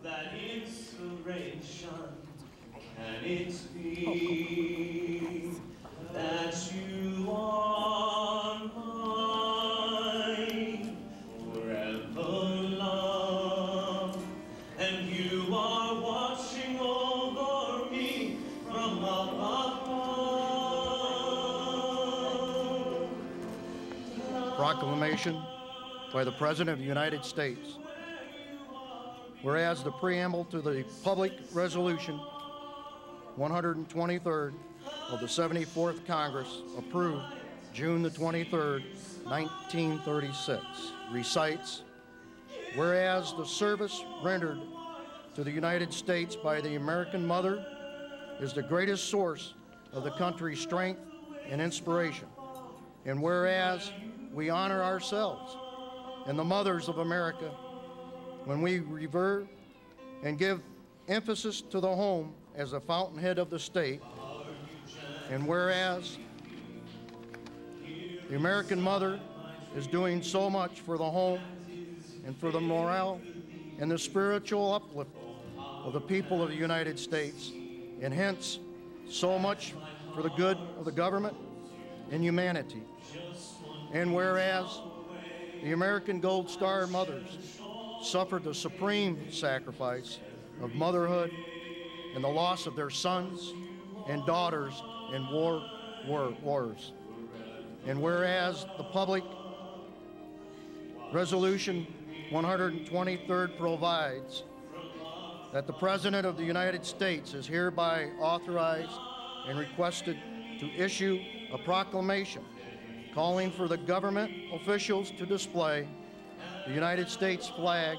that inspiration. Can it be that you are mine, forever love, and you are watching over me from above? Proclamation by the President of the United States. Whereas the preamble to the public resolution 123rd of the 74th Congress, approved June the 23rd, 1936, recites, whereas the service rendered to the United States by the American mother is the greatest source of the country's strength and inspiration, and whereas we honor ourselves and the mothers of America when we revere and give emphasis to the home as the fountainhead of the state, and whereas the American mother is doing so much for the home and for the morale and the spiritual uplift of the people of the United States, and hence so much for the good of the government and humanity, and whereas the American Gold Star mothers suffered the supreme sacrifice of motherhood and the loss of their sons and daughters in wars. And whereas the public resolution 123rd provides that the President of the United States is hereby authorized and requested to issue a proclamation calling for the government officials to display the United States flag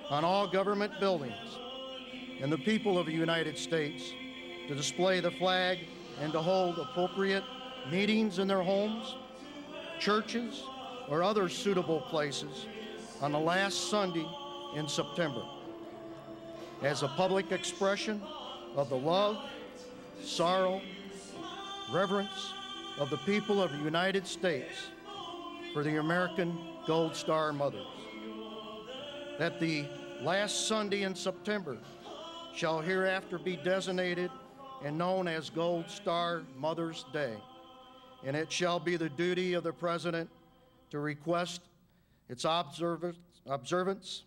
on all government buildings, and the people of the United States to display the flag and to hold appropriate meetings in their homes, churches, or other suitable places on the last Sunday in September as a public expression of the love, sorrow, reverence of the people of the United States for the American Gold Star mothers. That the last Sunday in September shall hereafter be designated and known as Gold Star Mother's Day, and it shall be the duty of the President to request its observance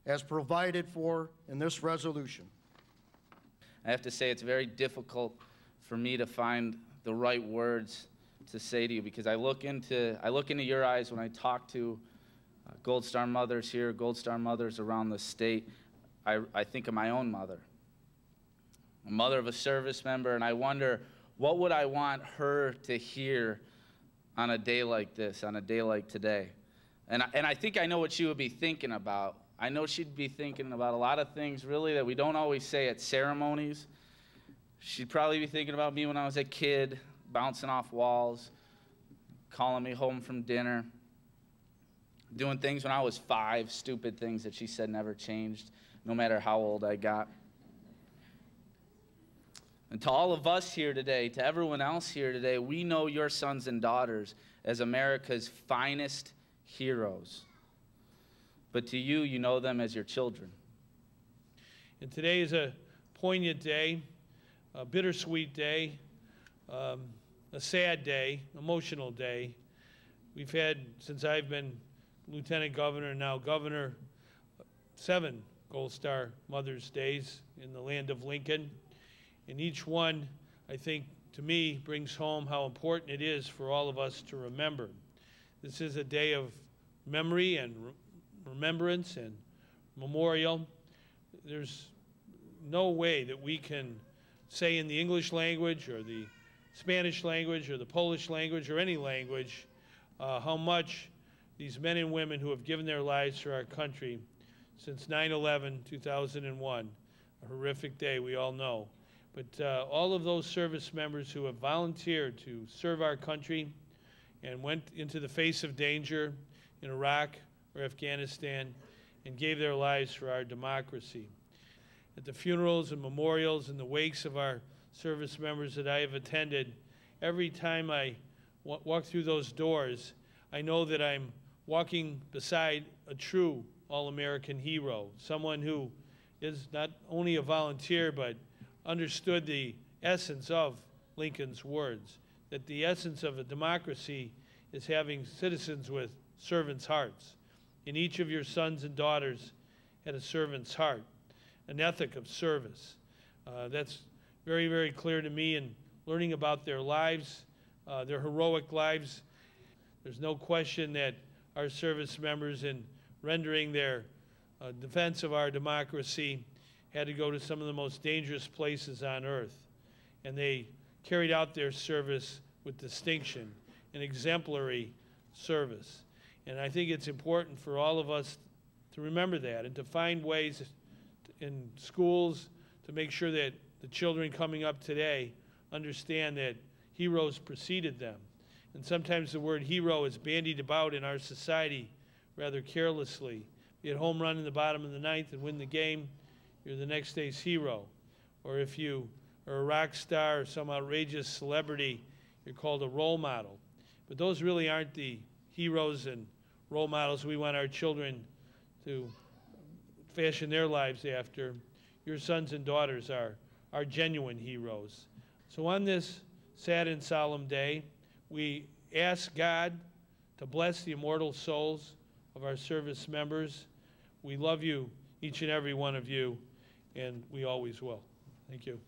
as provided for in this resolution. I have to say it's very difficult for me to find the right words to say to you, because I look into your eyes when I talk to Gold Star mothers here, Gold Star mothers around the state. I think of my own mother, a mother of a service member, and I wonder, what would I want her to hear on a day like this, on a day like today? And I think I know what she would be thinking about. I know she'd be thinking about a lot of things, really, that we don't always say at ceremonies. She'd probably be thinking about me when I was a kid, bouncing off walls, calling me home from dinner, doing things when I was 5, stupid things that she said never changed, no matter how old I got. And to all of us here today, to everyone else here today, we know your sons and daughters as America's finest heroes. But to you, you know them as your children. And today is a poignant day, a bittersweet day, a sad day, emotional day. We've had, since I've been Lieutenant Governor and now Governor, 7 Gold Star Mother's Days in the land of Lincoln. And each one, I think, to me, brings home how important it is for all of us to remember. This is a day of memory and remembrance and memorial. There's no way that we can say in the English language or the Spanish language or the Polish language or any language how much these men and women who have given their lives for our country since 9/11/2001, a horrific day we all know. But all of those service members who have volunteered to serve our country and went into the face of danger in Iraq or Afghanistan and gave their lives for our democracy. At the funerals and memorials and the wakes of our service members that I have attended, every time I walk through those doors, I know that I'm walking beside a true All-American hero, someone who is not only a volunteer but understood the essence of Lincoln's words, that the essence of a democracy is having citizens with servants' hearts. And each of your sons and daughters had a servant's heart, an ethic of service. That's very, very clear to me in learning about their lives, their heroic lives. There's no question that our service members, in rendering their defense of our democracy, had to go to some of the most dangerous places on earth. And they carried out their service with distinction and exemplary service. And I think it's important for all of us to remember that and to find ways in schools to make sure that the children coming up today understand that heroes preceded them. And sometimes the word hero is bandied about in our society rather carelessly. If you hit home run in the bottom of the ninth and win the game, you're the next day's hero. Or if you are a rock star or some outrageous celebrity, you're called a role model. But those really aren't the heroes and role models we want our children to fashion their lives after. Your sons and daughters are genuine heroes. So on this sad and solemn day, we ask God to bless the immortal souls of our service members. We love you, each and every one of you, and we always will. Thank you.